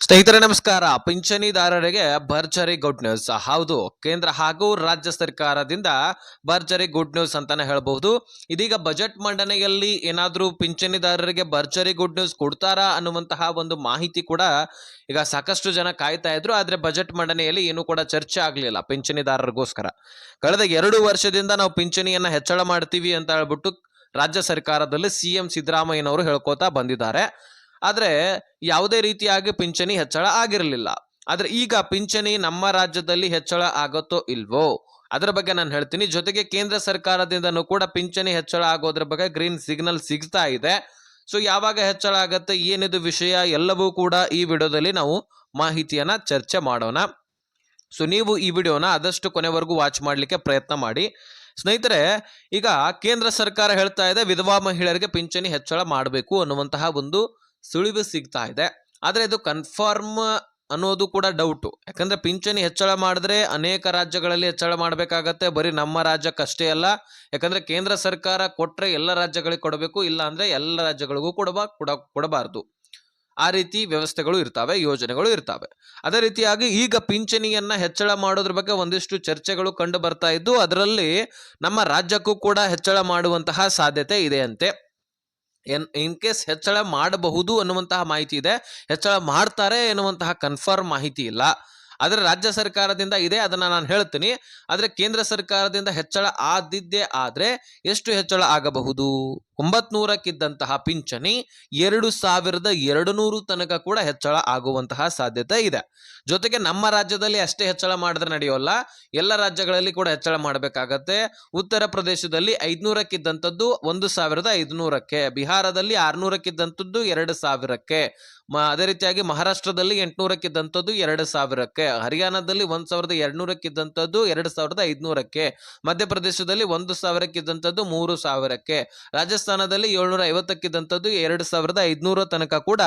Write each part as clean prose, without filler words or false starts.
ಸ್ನೇಹಿತರೆ ನಮಸ್ಕಾರ. ಪಿಂಚಣಿದಾರರಿಗೆ ಭರ್ಜರಿ ಗುಡ್ ನ್ಯೂಸ್. ಹೌದು, ಕೇಂದ್ರ ಹಾಗೂ ರಾಜ್ಯ ಸರ್ಕಾರದಿಂದ ಭರ್ಜರಿ ಗುಡ್ ನ್ಯೂಸ್ ಅಂತಾನೆ ಹೇಳಬಹುದು. ಇದೀಗ ಬಜೆಟ್ ಮಂಡನೆಯಲ್ಲಿ ಏನಾದ್ರೂ ಪಿಂಚಣಿದಾರರಿಗೆ ಭರ್ಜರಿ ಗುಡ್ ನ್ಯೂಸ್ ಕೊಡ್ತಾರಾ ಅನ್ನುವಂತಹ ಒಂದು ಮಾಹಿತಿ ಕೂಡ ಈಗ ಸಾಕಷ್ಟು ಜನ ಕಾಯ್ತಾ ಇದ್ರು. ಆದ್ರೆ ಬಜೆಟ್ ಮಂಡನೆಯಲ್ಲಿ ಏನು ಕೂಡ ಚರ್ಚೆ ಆಗ್ಲಿಲ್ಲ ಪಿಂಚಣಿದಾರರಿಗೋಸ್ಕರ. ಕಳೆದ 2 ವರ್ಷದಿಂದ ನಾವು ಪಿಂಚಣಿಯನ್ನ ಹೆಚ್ಚಳ ಮಾಡ್ತೀವಿ ಅಂತ ಹೇಳ್ಬಿಟ್ಟು ರಾಜ್ಯ ಸರ್ಕಾರದಲ್ಲಿ ಸಿಎಂ ಸಿದ್ದರಾಮಯ್ಯನವರು ಹೇಳ್ಕೋತಾ ಬಂದಿದ್ದಾರೆ. ಆದ್ರೆ ಯಾವುದೇ ರೀತಿಯಾಗಿ ಪಿಂಚಣಿ ಹೆಚ್ಚಳ ಆಗಿರಲಿಲ್ಲ. ಆದ್ರೆ ಈಗ ಪಿಂಚಣಿ ನಮ್ಮ ರಾಜ್ಯದಲ್ಲಿ ಹೆಚ್ಚಳ ಆಗುತ್ತೋ ಇಲ್ವೋ ಅದರ ಬಗ್ಗೆ ನಾನು ಹೇಳ್ತೀನಿ. ಜೊತೆಗೆ ಕೇಂದ್ರ ಸರ್ಕಾರದಿಂದನೂ ಕೂಡ ಪಿಂಚಣಿ ಹೆಚ್ಚಳ ಆಗೋದ್ರ ಬಗ್ಗೆ ಗ್ರೀನ್ ಸಿಗ್ನಲ್ ಸಿಗ್ತಾ ಇದೆ. ಸೊ ಯಾವಾಗ ಹೆಚ್ಚಳ ಆಗತ್ತೆ, ಏನಿದು ವಿಷಯ, ಎಲ್ಲವೂ ಕೂಡ ಈ ವಿಡಿಯೋದಲ್ಲಿ ನಾವು ಮಾಹಿತಿಯನ್ನ ಚರ್ಚೆ ಮಾಡೋಣ. ಸೊ ನೀವು ಈ ವಿಡಿಯೋನ ಆದಷ್ಟು ಕೊನೆವರೆಗೂ ವಾಚ್ ಮಾಡ್ಲಿಕ್ಕೆ ಪ್ರಯತ್ನ ಮಾಡಿ. ಸ್ನೇಹಿತರೆ, ಈಗ ಕೇಂದ್ರ ಸರ್ಕಾರ ಹೇಳ್ತಾ ಇದೆ ವಿಧವಾ ಮಹಿಳೆಯರಿಗೆ ಪಿಂಚಣಿ ಹೆಚ್ಚಳ ಮಾಡಬೇಕು ಅನ್ನುವಂತಹ ಒಂದು ಸುಳಿವು ಸಿಗ್ತಾ ಇದೆ. ಆದ್ರೆ ಇದು ಕನ್ಫರ್ಮ್ ಅನ್ನೋದು ಕೂಡ ಡೌಟು. ಯಾಕಂದ್ರೆ ಪಿಂಚಣಿ ಹೆಚ್ಚಳ ಮಾಡಿದ್ರೆ ಅನೇಕ ರಾಜ್ಯಗಳಲ್ಲಿ ಹೆಚ್ಚಳ ಮಾಡಬೇಕಾಗತ್ತೆ, ಬರೀ ನಮ್ಮ ರಾಜ್ಯಕ್ಕಷ್ಟೇ ಅಲ್ಲ. ಯಾಕಂದ್ರೆ ಕೇಂದ್ರ ಸರ್ಕಾರ ಕೊಟ್ರೆ ಎಲ್ಲ ರಾಜ್ಯಗಳಿಗೆ ಕೊಡಬೇಕು, ಇಲ್ಲ ಅಂದ್ರೆ ಎಲ್ಲ ರಾಜ್ಯಗಳಿಗೂ ಕೊಡಬಾರ್ದು. ಆ ರೀತಿ ವ್ಯವಸ್ಥೆಗಳು ಇರ್ತವೆ, ಯೋಜನೆಗಳು ಇರ್ತವೆ. ಅದೇ ರೀತಿಯಾಗಿ ಈಗ ಪಿಂಚಣಿಯನ್ನ ಹೆಚ್ಚಳ ಮಾಡೋದ್ರ ಬಗ್ಗೆ ಒಂದಿಷ್ಟು ಚರ್ಚೆಗಳು ಕಂಡು ಬರ್ತಾ ಇದ್ದು, ಅದರಲ್ಲಿ ನಮ್ಮ ರಾಜ್ಯಕ್ಕೂ ಕೂಡ ಹೆಚ್ಚಳ ಮಾಡುವಂತಹ ಸಾಧ್ಯತೆ ಇದೆ ಅಂತೆ. ಇನ್ ಕೇಸ್ ಹೆಚ್ಚಳ ಮಾಡಬಹುದು ಅನ್ನುವಂತಹ ಮಾಹಿತಿ ಇದೆ, ಹೆಚ್ಚಳ ಮಾಡ್ತಾರೆ ಎನ್ನುವಂತಹ ಕನ್ಫರ್ಮ್ ಮಾಹಿತಿ ಇಲ್ಲ. ಆದ್ರೆ ರಾಜ್ಯ ಸರ್ಕಾರದಿಂದ ಇದೆ, ಅದನ್ನ ನಾನು ಹೇಳ್ತೀನಿ. ಆದ್ರೆ ಕೇಂದ್ರ ಸರ್ಕಾರದಿಂದ ಹೆಚ್ಚಳ ಆದಿದ್ದೇ ಆದ್ರೆ ಎಷ್ಟು ಹೆಚ್ಚಳ ಆಗಬಹುದು? 900ಕ್ಕಿದ್ದಂತಹ ಪಿಂಚಣಿ 2200 ತನಕ ಕೂಡ ಹೆಚ್ಚಳ ಆಗುವಂತಹ ಸಾಧ್ಯತೆ ಇದೆ. ಜೊತೆಗೆ ನಮ್ಮ ರಾಜ್ಯದಲ್ಲಿ ಅಷ್ಟೇ ಹೆಚ್ಚಳ ಮಾಡಿದ್ರೆ ನಡೆಯೋಲ್ಲ, ಎಲ್ಲ ರಾಜ್ಯಗಳಲ್ಲಿ ಕೂಡ ಹೆಚ್ಚಳ ಮಾಡಬೇಕಾಗತ್ತೆ. ಉತ್ತರ ಪ್ರದೇಶದಲ್ಲಿ 500ಕ್ಕಿದ್ದಂಥದ್ದು 1500ಕ್ಕೆ, ಬಿಹಾರದಲ್ಲಿ 600ಕ್ಕಿದ್ದಂಥದ್ದು 2000ಕ್ಕೆ, ಅದೇ ರೀತಿಯಾಗಿ ಮಹಾರಾಷ್ಟ್ರದಲ್ಲಿ 800ಕ್ಕಿದ್ದಂಥದ್ದು 2000ಕ್ಕೆ, ಹರಿಯಾಣದಲ್ಲಿ 1200ಕ್ಕಿದ್ದಂಥದ್ದು 2500ಕ್ಕೆ, ಮಧ್ಯಪ್ರದೇಶದಲ್ಲಿ 1000ಕ್ಕಿದ್ದಂಥದ್ದು 3000ಕ್ಕೆ, ರಾಜಸ್ಥಾನದಲ್ಲಿ 750ಕ್ಕಿದ್ದಂಥದ್ದು 2500 ತನಕ ಕೂಡ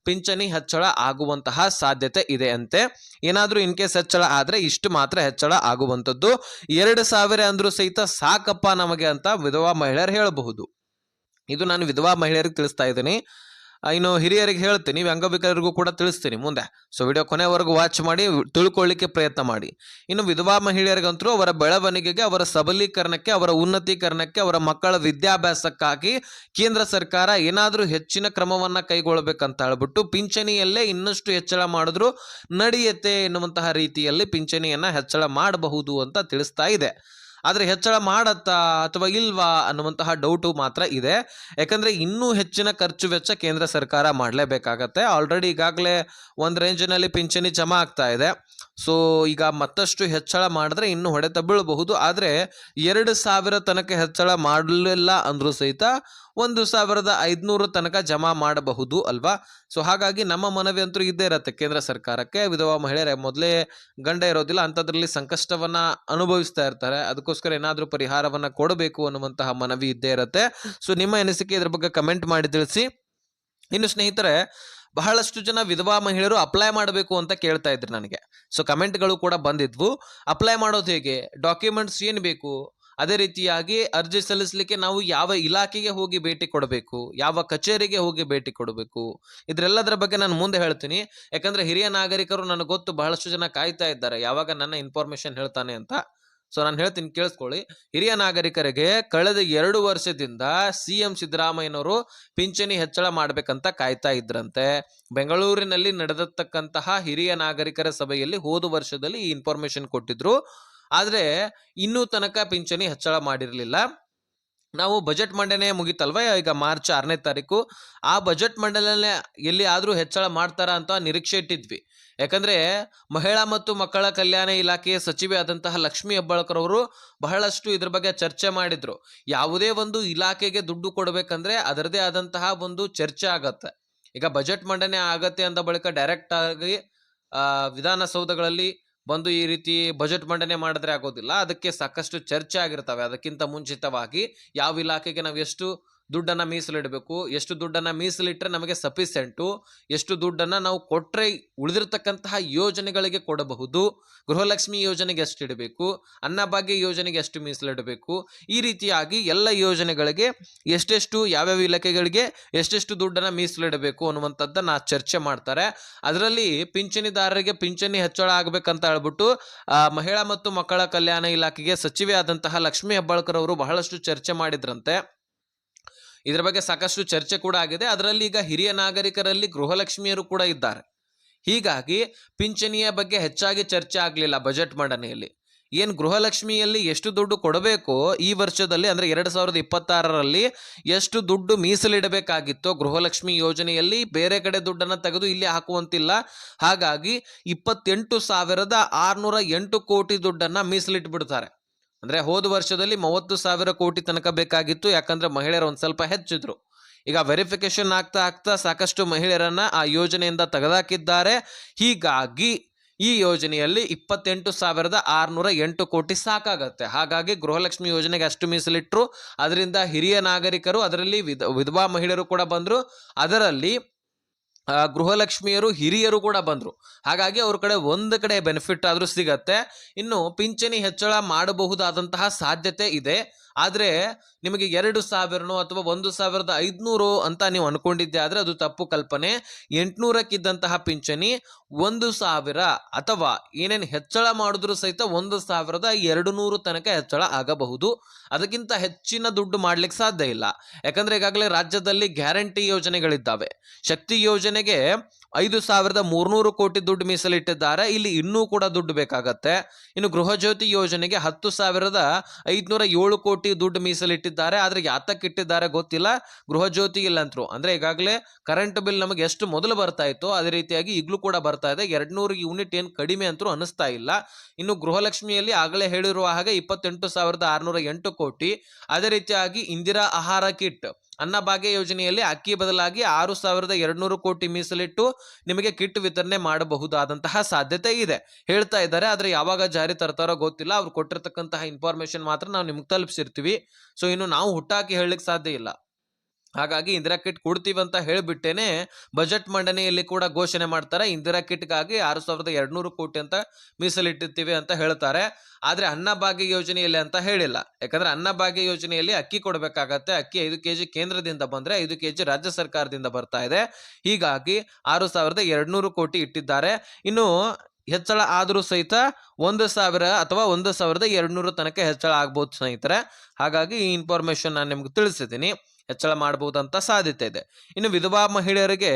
ಪಿಂಚಣಿ ಹೆಚ್ಚಳ ಆಗುವಂತಹ ಸಾಧ್ಯತೆ ಇದೆ ಅಂತೆ. ಏನಾದ್ರೂ ಇನ್ ಕೇಸ್ ಹೆಚ್ಚಳ ಆದ್ರೆ ಇಷ್ಟು ಮಾತ್ರ ಹೆಚ್ಚಳ ಆಗುವಂಥದ್ದು. 2000 ಅಂದ್ರೂ ಸಹಿತ ಸಾಕಪ್ಪ ನಮಗೆ ಅಂತ ವಿಧವಾ ಮಹಿಳೆಯರು ಹೇಳಬಹುದು. ಇದು ನಾನು ವಿಧವಾ ಮಹಿಳೆಯರಿಗೆ ತಿಳಿಸ್ತಾ ಇದ್ದೀನಿ. ಇನ್ನು ಹಿರಿಯರಿಗೆ ಹೇಳ್ತೀನಿ, ಅಂಗವಿಕಲರಿಗೂ ಕೂಡ ತಿಳಿಸ್ತೀನಿ ಮುಂದೆ. ಸೊ ವಿಡಿಯೋ ಕೊನೆವರೆಗೂ ವಾಚ್ ಮಾಡಿ, ತಿಳ್ಕೊಳ್ಳಿಕ್ಕೆ ಪ್ರಯತ್ನ ಮಾಡಿ. ಇನ್ನು ವಿಧವಾ ಮಹಿಳೆಯರಿಗಂತೂ ಅವರ ಬೆಳವಣಿಗೆಗೆ, ಅವರ ಸಬಲೀಕರಣಕ್ಕೆ, ಅವರ ಉನ್ನತೀಕರಣಕ್ಕೆ, ಅವರ ಮಕ್ಕಳ ವಿದ್ಯಾಭ್ಯಾಸಕ್ಕಾಗಿ ಕೇಂದ್ರ ಸರ್ಕಾರ ಏನಾದ್ರೂ ಹೆಚ್ಚಿನ ಕ್ರಮವನ್ನ ಕೈಗೊಳ್ಳಬೇಕಂತ ಹೇಳ್ಬಿಟ್ಟು ಪಿಂಚಣಿಯಲ್ಲೇ ಇನ್ನಷ್ಟು ಹೆಚ್ಚಳ ಮಾಡಿದ್ರು ನಡೆಯುತ್ತೆ ಎನ್ನುವಂತಹ ರೀತಿಯಲ್ಲಿ ಪಿಂಚಣಿಯನ್ನ ಹೆಚ್ಚಳ ಮಾಡಬಹುದು ಅಂತ ತಿಳಿಸ್ತಾ ಇದೆ. ಆದ್ರೆ ಹೆಚ್ಚಳ ಮಾಡತ್ತಾ ಅಥವಾ ಇಲ್ವಾ ಅನ್ನುವಂತಹ ಡೌಟು ಮಾತ್ರ ಇದೆ. ಯಾಕಂದ್ರೆ ಇನ್ನೂ ಹೆಚ್ಚಿನ ಖರ್ಚು ವೆಚ್ಚ ಕೇಂದ್ರ ಸರ್ಕಾರ ಮಾಡಲೇಬೇಕಾಗತ್ತೆ. ಆಲ್ರೆಡಿ ಈಗಾಗಲೇ ಒಂದು ರೇಂಜಿನಲ್ಲಿ ಪಿಂಚಣಿ ಜಮಾ ಆಗ್ತಾ ಇದೆ. ಸೊ ಈಗ ಮತ್ತಷ್ಟು ಹೆಚ್ಚಳ ಮಾಡಿದ್ರೆ ಇನ್ನೂ ಹೊಡೆತ ಬೀಳಬಹುದು. ಆದ್ರೆ 2000 ತನಕ ಹೆಚ್ಚಳ ಮಾಡಲಿಲ್ಲ ಅಂದ್ರೂ ಸಹಿತ 1500 ತನಕ ಜಮಾ ಮಾಡಬಹುದು ಅಲ್ವಾ. ಸೊ ಹಾಗಾಗಿ ನಮ್ಮ ಮನವಿ ಅಂತೂ ಇದ್ದೇ ಇರತ್ತೆ ಕೇಂದ್ರ ಸರ್ಕಾರಕ್ಕೆ. ವಿಧವಾ ಮಹಿಳೆಯರ ಮೊದಲೇ ಗಂಡ ಇರೋದಿಲ್ಲ, ಅಂಥದ್ರಲ್ಲಿ ಸಂಕಷ್ಟವನ್ನ ಅನುಭವಿಸ್ತಾ ಇರ್ತಾರೆ, ಅದಕ್ಕೋಸ್ಕರ ಏನಾದ್ರೂ ಪರಿಹಾರವನ್ನ ಕೊಡಬೇಕು ಅನ್ನುವಂತಹ ಮನವಿ ಇದ್ದೇ ಇರತ್ತೆ. ಸೊ ನಿಮ್ಮ ಅನಿಸಿಕೆ ಇದ್ರ ಬಗ್ಗೆ ಕಮೆಂಟ್ ಮಾಡಿ ತಿಳಿಸಿ. ಇನ್ನು ಸ್ನೇಹಿತರೆ, ಬಹಳಷ್ಟು ಜನ ವಿಧವಾ ಮಹಿಳೆಯರು ಅಪ್ಲೈ ಮಾಡಬೇಕು ಅಂತ ಕೇಳ್ತಾ ಇದ್ರು ನನಗೆ. ಸೊ ಕಮೆಂಟ್ಗಳು ಕೂಡ ಬಂದಿದ್ವು. ಅಪ್ಲೈ ಮಾಡೋದು ಹೇಗೆ, ಡಾಕ್ಯುಮೆಂಟ್ಸ್ ಏನು ಬೇಕು, ಅದೇ ರೀತಿಯಾಗಿ ಅರ್ಜಿ ಸಲ್ಲಿಸಲಿಕ್ಕೆ ನಾವು ಯಾವ ಇಲಾಖೆಗೆ ಹೋಗಿ ಭೇಟಿ ಕೊಡಬೇಕು, ಯಾವ ಕಚೇರಿಗೆ ಹೋಗಿ ಭೇಟಿ ಕೊಡಬೇಕು, ಇದ್ರೆಲ್ಲದರ ಬಗ್ಗೆ ನಾನು ಮುಂದೆ ಹೇಳ್ತೀನಿ. ಯಾಕಂದ್ರೆ ಹಿರಿಯ ನಾಗರಿಕರು ನನಗೆ ಗೊತ್ತು ಬಹಳಷ್ಟು ಜನ ಕಾಯ್ತಾ ಇದ್ದಾರೆ ಯಾವಾಗ ನನ್ನ ಇನ್ಫಾರ್ಮೇಶನ್ ಹೇಳ್ತಾನೆ ಅಂತ. ಸೊ ನಾನು ಹೇಳ್ತೀನಿ, ಕೇಳಿಸ್ಕೊಳ್ಳಿ. ಹಿರಿಯ ನಾಗರಿಕರಿಗೆ ಕಳೆದ 2 ವರ್ಷದಿಂದ ಸಿಎಂ ಸಿದ್ದರಾಮಯ್ಯನವರು ಪಿಂಚಣಿ ಹೆಚ್ಚಳ ಮಾಡ್ಬೇಕಂತ ಕಾಯ್ತಾ ಇದ್ರಂತೆ. ಬೆಂಗಳೂರಿನಲ್ಲಿ ನಡೆದತಕ್ಕಂತಹ ಹಿರಿಯ ನಾಗರಿಕರ ಸಭೆಯಲ್ಲಿ ಹೋದ ವರ್ಷದಲ್ಲಿ ಈ ಇನ್ಫಾರ್ಮೇಶನ್ ಕೊಟ್ಟಿದ್ರು. ಆದ್ರೆ ಇನ್ನೂ ತನಕ ಪಿಂಚಣಿ ಹೆಚ್ಚಳ ಮಾಡಿರಲಿಲ್ಲ. ನಾವು ಬಜೆಟ್ ಮಂಡನೆ ಮುಗಿತಲ್ವ, ಈಗ ಮಾರ್ಚ್ 6ನೇ ತಾರೀಕು, ಆ ಬಜೆಟ್ ಮಂಡನೆ ಎಲ್ಲಿ ಆದ್ರೂ ಹೆಚ್ಚಳ ಮಾಡ್ತಾರ ಅಂತ ನಿರೀಕ್ಷೆ ಇಟ್ಟಿದ್ವಿ. ಯಾಕಂದ್ರೆ ಮಹಿಳಾ ಮತ್ತು ಮಕ್ಕಳ ಕಲ್ಯಾಣ ಇಲಾಖೆಯ ಸಚಿವೆ ಆದಂತಹ ಲಕ್ಷ್ಮೀ ಹೆಬ್ಬಾಳ್ಕರ್ ಅವರು ಬಹಳಷ್ಟು ಇದ್ರ ಬಗ್ಗೆ ಚರ್ಚೆ ಮಾಡಿದ್ರು. ಯಾವುದೇ ಒಂದು ಇಲಾಖೆಗೆ ದುಡ್ಡು ಕೊಡ್ಬೇಕಂದ್ರೆ ಅದರದೇ ಆದಂತಹ ಒಂದು ಚರ್ಚೆ ಆಗತ್ತೆ. ಈಗ ಬಜೆಟ್ ಮಂಡನೆ ಆಗತ್ತೆ ಅಂದ ಬಳಿಕ ಡೈರೆಕ್ಟ್ ಆಗಿ ವಿಧಾನಸೌಧಗಳಲ್ಲಿ ಬಂದು ಈ ರೀತಿ ಬಜೆಟ್ ಮಂಡನೆ ಮಾಡಿದ್ರೆ ಆಗೋದಿಲ್ಲ. ಅದಕ್ಕೆ ಸಾಕಷ್ಟು ಚರ್ಚೆ ಆಗಿರ್ತವೆ. ಅದಕ್ಕಿಂತ ಮುಂಚಿತವಾಗಿ ಯಾವ ಇಲಾಖೆಗೆ ನಾವು ಎಷ್ಟು ದುಡ್ಡನ್ನು ಮೀಸಲಿಡಬೇಕು, ಎಷ್ಟು ದುಡ್ಡನ್ನು ಮೀಸಲಿಟ್ಟರೆ ನಮಗೆ ಸಫಿಸೆಂಟು, ಎಷ್ಟು ದುಡ್ಡನ್ನು ನಾವು ಕೊಟ್ಟರೆ ಉಳಿದಿರ್ತಕ್ಕಂತಹ ಯೋಜನೆಗಳಿಗೆ ಕೊಡಬಹುದು, ಗೃಹಲಕ್ಷ್ಮಿ ಯೋಜನೆಗೆ ಎಷ್ಟು ಇಡಬೇಕು, ಅನ್ನಭಾಗ್ಯ ಯೋಜನೆಗೆ ಎಷ್ಟು ಮೀಸಲಿಡಬೇಕು, ಈ ರೀತಿಯಾಗಿ ಎಲ್ಲ ಯೋಜನೆಗಳಿಗೆ ಎಷ್ಟೆಷ್ಟು ಯಾವ್ಯಾವ ಇಲಾಖೆಗಳಿಗೆ ಎಷ್ಟೆಷ್ಟು ದುಡ್ಡನ್ನು ಮೀಸಲಿಡಬೇಕು ಅನ್ನುವಂಥದ್ದನ್ನು ಚರ್ಚೆ ಮಾಡ್ತಾರೆ. ಅದರಲ್ಲಿ ಪಿಂಚಣಿದಾರರಿಗೆ ಪಿಂಚಣಿ ಹೆಚ್ಚಳ ಆಗಬೇಕಂತ ಹೇಳ್ಬಿಟ್ಟು ಮಹಿಳಾ ಮತ್ತು ಮಕ್ಕಳ ಕಲ್ಯಾಣ ಇಲಾಖೆಗೆ ಸಚಿವೆ ಆದಂತಹ ಲಕ್ಷ್ಮೀ ಹೆಬ್ಬಾಳ್ಕರ್ ಅವರು ಬಹಳಷ್ಟು ಚರ್ಚೆ ಮಾಡಿದ್ರಂತೆ. ಇದರ ಬಗ್ಗೆ ಸಾಕಷ್ಟು ಚರ್ಚೆ ಕೂಡ ಆಗಿದೆ. ಅದರಲ್ಲಿ ಈಗ ಹಿರಿಯ ನಾಗರಿಕರಲ್ಲಿ ಗೃಹಲಕ್ಷ್ಮಿಯರು ಕೂಡ ಇದ್ದಾರೆ. ಹೀಗಾಗಿ ಪಿಂಚಣಿಯ ಬಗ್ಗೆ ಹೆಚ್ಚಾಗಿ ಚರ್ಚೆ ಆಗಲಿಲ್ಲ ಬಜೆಟ್ ಮಂಡನೆಯಲ್ಲಿ. ಏನು ಗೃಹಲಕ್ಷ್ಮಿಯಲ್ಲಿ ಎಷ್ಟು ದುಡ್ಡು ಕೊಡಬೇಕೋ ಈ ವರ್ಷದಲ್ಲಿ ಅಂದರೆ 2026ರಲ್ಲಿ ಎಷ್ಟು ದುಡ್ಡು ಮೀಸಲಿಡಬೇಕಾಗಿತ್ತೋ ಗೃಹಲಕ್ಷ್ಮಿ ಯೋಜನೆಯಲ್ಲಿ ಬೇರೆ ಕಡೆ ದುಡ್ಡನ್ನು ತೆಗೆದು ಇಲ್ಲಿ ಹಾಕುವಂತಿಲ್ಲ. ಹಾಗಾಗಿ 28,608 ಕೋಟಿ ದುಡ್ಡನ್ನು ಮೀಸಲಿಟ್ಬಿಡ್ತಾರೆ. ಅಂದರೆ ಹೋದ ವರ್ಷದಲ್ಲಿ 30,000 ಕೋಟಿ ತನಕ ಬೇಕಾಗಿತ್ತು, ಯಾಕಂದರೆ ಮಹಿಳೆಯರು ಒಂದು ಸ್ವಲ್ಪ ಹೆಚ್ಚಿದ್ರು. ಈಗ ವೆರಿಫಿಕೇಶನ್ ಆಗ್ತಾ ಸಾಕಷ್ಟು ಮಹಿಳೆಯರನ್ನ ಆ ಯೋಜನೆಯಿಂದ ತೆಗೆದಾಕಿದ್ದಾರೆ. ಹೀಗಾಗಿ ಈ ಯೋಜನೆಯಲ್ಲಿ 28,608 ಕೋಟಿ ಸಾಕಾಗತ್ತೆ. ಹಾಗಾಗಿ ಗೃಹಲಕ್ಷ್ಮಿ ಯೋಜನೆಗೆ ಅಷ್ಟು ಮೀಸಲಿಟ್ಟರು. ಅದರಿಂದ ಹಿರಿಯ ನಾಗರಿಕರು, ಅದರಲ್ಲಿ ವಿಧವಾ ಮಹಿಳೆಯರು ಕೂಡ ಬಂದರು. ಅದರಲ್ಲಿ ಗೃಹಲಕ್ಷ್ಮಿಯರು ಹಿರಿಯರು ಕೂಡ ಬಂದರು. ಹಾಗಾಗಿ ಅವ್ರ ಕಡೆ ಒಂದು ಕಡೆ ಬೆನಿಫಿಟ್ ಆದರೂ ಸಿಗತ್ತೆ. ಇನ್ನು ಪಿಂಚಣಿ ಹೆಚ್ಚಳ ಮಾಡಬಹುದಾದಂತಹ ಸಾಧ್ಯತೆ ಇದೆ. ಆದರೆ ನಿಮಗೆ 2,000 ಅಥವಾ 1,500 ಅಂತ ನೀವು ಅನ್ಕೊಂಡಿದ್ದೆ ಆದರೆ ಅದು ತಪ್ಪು ಕಲ್ಪನೆ. 800ಕ್ಕಿದ್ದಂತಹ ಪಿಂಚಣಿ 1,000 ಅಥವಾ ಏನೇನು ಹೆಚ್ಚಳ ಮಾಡಿದ್ರೂ ಸಹಿತ 1,200 ತನಕ ಹೆಚ್ಚಳ ಆಗಬಹುದು. ಅದಕ್ಕಿಂತ ಹೆಚ್ಚಿನ ದುಡ್ಡು ಮಾಡ್ಲಿಕ್ಕೆ ಸಾಧ್ಯ ಇಲ್ಲ. ಯಾಕಂದ್ರೆ ಈಗಾಗಲೇ ರಾಜ್ಯದಲ್ಲಿ ಗ್ಯಾರಂಟಿ ಯೋಜನೆಗಳಿದ್ದಾವೆ. ಶಕ್ತಿ ಯೋಜನೆಗೆ 5,300 ಕೋಟಿ ದುಡ್ಡು ಮೀಸಲಿಟ್ಟಿದ್ದಾರೆ. ಇಲ್ಲಿ ಇನ್ನೂ ಕೂಡ ದುಡ್ಡು ಬೇಕಾಗತ್ತೆ. ಇನ್ನು ಗೃಹ ಜ್ಯೋತಿ ಯೋಜನೆಗೆ 10,507 ಕೋಟಿ ದುಡ್ಡು ಮೀಸಲಿಟ್ಟಿದ್ದಾರೆ. ಆದ್ರೆ ಯಾತಕ್ಕೆ ಇಟ್ಟಿದ್ದಾರೆ ಗೊತ್ತಿಲ್ಲ. ಗೃಹ ಜ್ಯೋತಿ ಇಲ್ಲಂತ್ರು ಅಂದ್ರೆ ಈಗಾಗಲೇ ಕರೆಂಟ್ ಬಿಲ್ ನಮಗೆ ಎಷ್ಟು ಮೊದಲು ಬರ್ತಾ ಇತ್ತು ಅದೇ ರೀತಿಯಾಗಿ ಈಗಲೂ ಕೂಡ ಬರ್ತಾ ಇದೆ. 200 ಯೂನಿಟ್ ಏನು ಕಡಿಮೆ ಅಂತೂ ಅನಿಸ್ತಾ ಇಲ್ಲ. ಇನ್ನು ಗೃಹಲಕ್ಷ್ಮಿಯಲ್ಲಿ ಆಗಲೇ ಹೇಳಿರುವ ಹಾಗೆ 28,608 ಕೋಟಿ. ಅದೇ ರೀತಿಯಾಗಿ ಇಂದಿರಾ ಆಹಾರ ಕಿಟ್ ಅನ್ನಭಾಗ್ಯ ಯೋಜನೆಯಲ್ಲಿ ಅಕ್ಕಿ ಬದಲಾಗಿ 6,200 ಕೋಟಿ ಮೀಸಲಿಟ್ಟು ನಿಮಗೆ ಕಿಟ್ ವಿತರಣೆ ಮಾಡಬಹುದಾದಂತಹ ಸಾಧ್ಯತೆ ಇದೆ ಹೇಳ್ತಾ ಇದ್ದಾರೆ. ಆದ್ರೆ ಯಾವಾಗ ಜಾರಿ ತರ್ತಾರೋ ಗೊತ್ತಿಲ್ಲ. ಅವ್ರು ಕೊಟ್ಟಿರ್ತಕ್ಕಂತಹ ಇನ್ಫಾರ್ಮೇಶನ್ ಮಾತ್ರ ನಾವು ನಿಮ್ಗೆ ತಲುಪಿಸಿರ್ತೀವಿ. ಸೊ ಇನ್ನು ನಾವು ಹುಟ್ಟಾಕಿ ಹೇಳಲಿಕ್ಕೆ ಸಾಧ್ಯ ಇಲ್ಲ. ಹಾಗಾಗಿ ಇಂದಿರಾ ಕಿಟ್ ಕೊಡ್ತೀವಿ ಅಂತ ಹೇಳಿಬಿಟ್ಟೇನೆ ಬಜೆಟ್ ಮಂಡನೆಯಲ್ಲಿ ಕೂಡ ಘೋಷಣೆ ಮಾಡ್ತಾರೆ. ಇಂದಿರಾ ಕಿಟ್ಗಾಗಿ 6,200 ಕೋಟಿ ಅಂತ ಮೀಸಲಿಟ್ಟಿರ್ತೀವಿ ಅಂತ ಹೇಳ್ತಾರೆ. ಆದ್ರೆ ಅನ್ನಭಾಗ್ಯ ಯೋಜನೆಯಲ್ಲಿ ಅಂತ ಹೇಳಿಲ್ಲ. ಯಾಕಂದ್ರೆ ಅನ್ನಭಾಗ್ಯ ಯೋಜನೆಯಲ್ಲಿ ಅಕ್ಕಿ ಕೊಡಬೇಕಾಗತ್ತೆ. ಅಕ್ಕಿ 5 ಕೆಜಿ ಕೇಂದ್ರದಿಂದ ಬಂದ್ರೆ 5 ಕೆಜಿ ರಾಜ್ಯ ಸರ್ಕಾರದಿಂದ ಬರ್ತಾ ಇದೆ. ಹೀಗಾಗಿ 6,200 ಕೋಟಿ ಇಟ್ಟಿದ್ದಾರೆ. ಇನ್ನು ಹೆಚ್ಚಳ ಆದರೂ ಸಹಿತ 1,000 ಅಥವಾ 1,200 ತನಕ ಹೆಚ್ಚಳ ಆಗ್ಬೋದು ಸ್ನೇಹಿತರೆ. ಹಾಗಾಗಿ ಈ ಇನ್ಫಾರ್ಮೇಶನ್ ನಾನು ನಿಮ್ಗೆ ತಿಳಿಸಿದ್ದೀನಿ. ಹೆಚ್ಚಳ ಮಾಡಬಹುದಂತ ಸಾಧ್ಯತೆ ಇದೆ. ಇನ್ನು ವಿಧವಾ ಮಹಿಳೆಯರಿಗೆ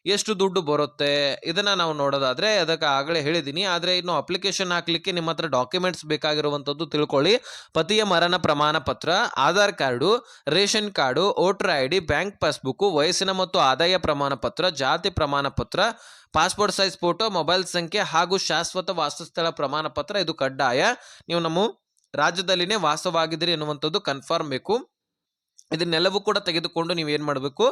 ಎಷ್ಟು ದುಡ್ಡು ಬರುತ್ತೆ ಇದನ್ನ ನಾವು ನೋಡೋದಾದ್ರೆ ಅದಕ್ಕೆ ಆಗಲೇ ಹೇಳಿದ್ದೀನಿ. ಆದ್ರೆ ಇನ್ನು ಅಪ್ಲಿಕೇಶನ್ ಹಾಕ್ಲಿಕ್ಕೆ ನಿಮ್ಮ ಹತ್ರ ಡಾಕ್ಯುಮೆಂಟ್ಸ್ ಬೇಕಾಗಿರುವಂತದ್ದು ತಿಳ್ಕೊಳ್ಳಿ. ಪತಿಯ ಮರಣ ಪ್ರಮಾಣ ಪತ್ರ, Aadhaar card, ration card, voter ID, bank passbook, ವಯಸ್ಸಿನ ಮತ್ತು ಆದಾಯ ಪ್ರಮಾಣ ಪತ್ರ, ಜಾತಿ ಪ್ರಮಾಣ ಪತ್ರ, ಪಾಸ್ಪೋರ್ಟ್ ಸೈಜ್ ಫೋಟೋ, ಮೊಬೈಲ್ ಸಂಖ್ಯೆ ಹಾಗೂ ಶಾಶ್ವತ ವಾಸಸ್ಥಳ ಪ್ರಮಾಣ ಪತ್ರ. ಇದು ಕಡ್ಡಾಯ. ನೀವು ನಮ್ಮ ರಾಜ್ಯದಲ್ಲಿನೇ ವಾಸವಾಗಿದ್ದೀರಿ ಎನ್ನುವಂಥದ್ದು ಕನ್ಫರ್ಮ್ ಬೇಕು. ಇದನ್ನೆಲ್ಲವೂ ಕೂಡ ತೆಗೆದುಕೊಂಡು ನೀವು ಏನು ಮಾಡಬೇಕು,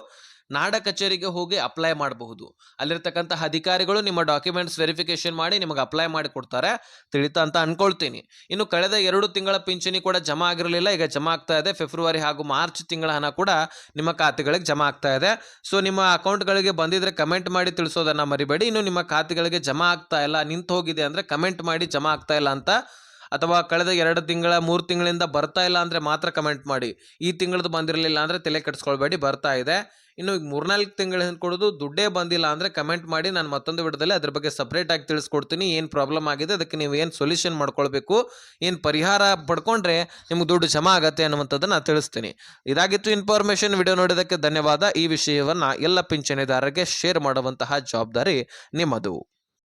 ನಾಡ ಕಚೇರಿಗೆ ಹೋಗಿ ಅಪ್ಲೈ ಮಾಡಬಹುದು. ಅಲ್ಲಿರ್ತಕ್ಕಂತಹ ಅಧಿಕಾರಿಗಳು ನಿಮ್ಮ ಡಾಕ್ಯುಮೆಂಟ್ಸ್ ವೆರಿಫಿಕೇಶನ್ ಮಾಡಿ ನಿಮಗೆ ಅಪ್ಲೈ ಮಾಡಿ ಕೊಡ್ತಾರೆ. ತಿಳಿತಾ ಅಂತ ಅನ್ಕೊಳ್ತೀನಿ. ಇನ್ನು ಕಳೆದ 2 ತಿಂಗಳ ಪಿಂಚಣಿ ಕೂಡ ಜಮಾ ಆಗಿರಲಿಲ್ಲ, ಈಗ ಜಮಾ ಆಗ್ತಾ ಇದೆ. ಫೆಬ್ರವರಿ ಹಾಗೂ ಮಾರ್ಚ್ ತಿಂಗಳ ಹಣ ಕೂಡ ನಿಮ್ಮ ಖಾತೆಗಳಿಗೆ ಜಮಾ ಆಗ್ತಾ ಇದೆ. ಸೊ ನಿಮ್ಮ ಅಕೌಂಟ್ಗಳಿಗೆ ಬಂದಿದ್ರೆ ಕಮೆಂಟ್ ಮಾಡಿ ತಿಳಿಸೋದನ್ನ ಮರಿಬೇಡಿ. ಇನ್ನು ನಿಮ್ಮ ಖಾತೆಗಳಿಗೆ ಜಮಾ ಆಗ್ತಾ ಇಲ್ಲ, ನಿಂತು ಹೋಗಿದೆ ಅಂದ್ರೆ ಕಮೆಂಟ್ ಮಾಡಿ ಜಮಾ ಆಗ್ತಾ ಇಲ್ಲ ಅಂತ. ಅಥವಾ ಕಳೆದ 2 ತಿಂಗಳ 3 ತಿಂಗಳಿಂದ ಬರ್ತಾ ಇಲ್ಲ ಅಂದ್ರೆ ಮಾತ್ರ ಕಮೆಂಟ್ ಮಾಡಿ. ಈ ತಿಂಗಳದ್ದು ಬಂದಿರಲಿಲ್ಲ ಅಂದ್ರೆ ತಲೆ ಕೆಡಿಸ್ಕೊಳ್ಬೇಡಿ, ಬರ್ತಾ ಇದೆ. ಇನ್ನು ಈಗ 3-4 ತಿಂಗಳು ಕೊಡೋದು ದುಡ್ಡೇ ಬಂದಿಲ್ಲ ಅಂದ್ರೆ ಕಮೆಂಟ್ ಮಾಡಿ. ನಾನು ಮತ್ತೊಂದು ವಿಡಿಯೋದಲ್ಲಿ ಅದ್ರ ಬಗ್ಗೆ ಸಪ್ರೇಟ್ ಆಗಿ ತಿಳಿಸ್ಕೊಡ್ತೀನಿ. ಏನು ಪ್ರಾಬ್ಲಮ್ ಆಗಿದೆ, ಅದಕ್ಕೆ ನೀವು ಏನು ಸೊಲ್ಯೂಷನ್ ಮಾಡ್ಕೊಳ್ಬೇಕು, ಏನು ಪರಿಹಾರ ಪಡ್ಕೊಂಡ್ರೆ ನಿಮ್ಗೆ ದುಡ್ಡು ಜಮಾ ಆಗತ್ತೆ ಅನ್ನುವಂಥದ್ದನ್ನು ನಾನು ತಿಳಿಸ್ತೀನಿ. ಇದಾಗಿತ್ತು ಇನ್ಫಾರ್ಮೇಶನ್. ವಿಡಿಯೋ ನೋಡೋದಕ್ಕೆ ಧನ್ಯವಾದ. ಈ ವಿಷಯವನ್ನ ಎಲ್ಲ ಪಿಂಚಣಿದಾರರಿಗೆ ಶೇರ್ ಮಾಡುವಂತಹ ಜವಾಬ್ದಾರಿ ನಿಮ್ಮದು.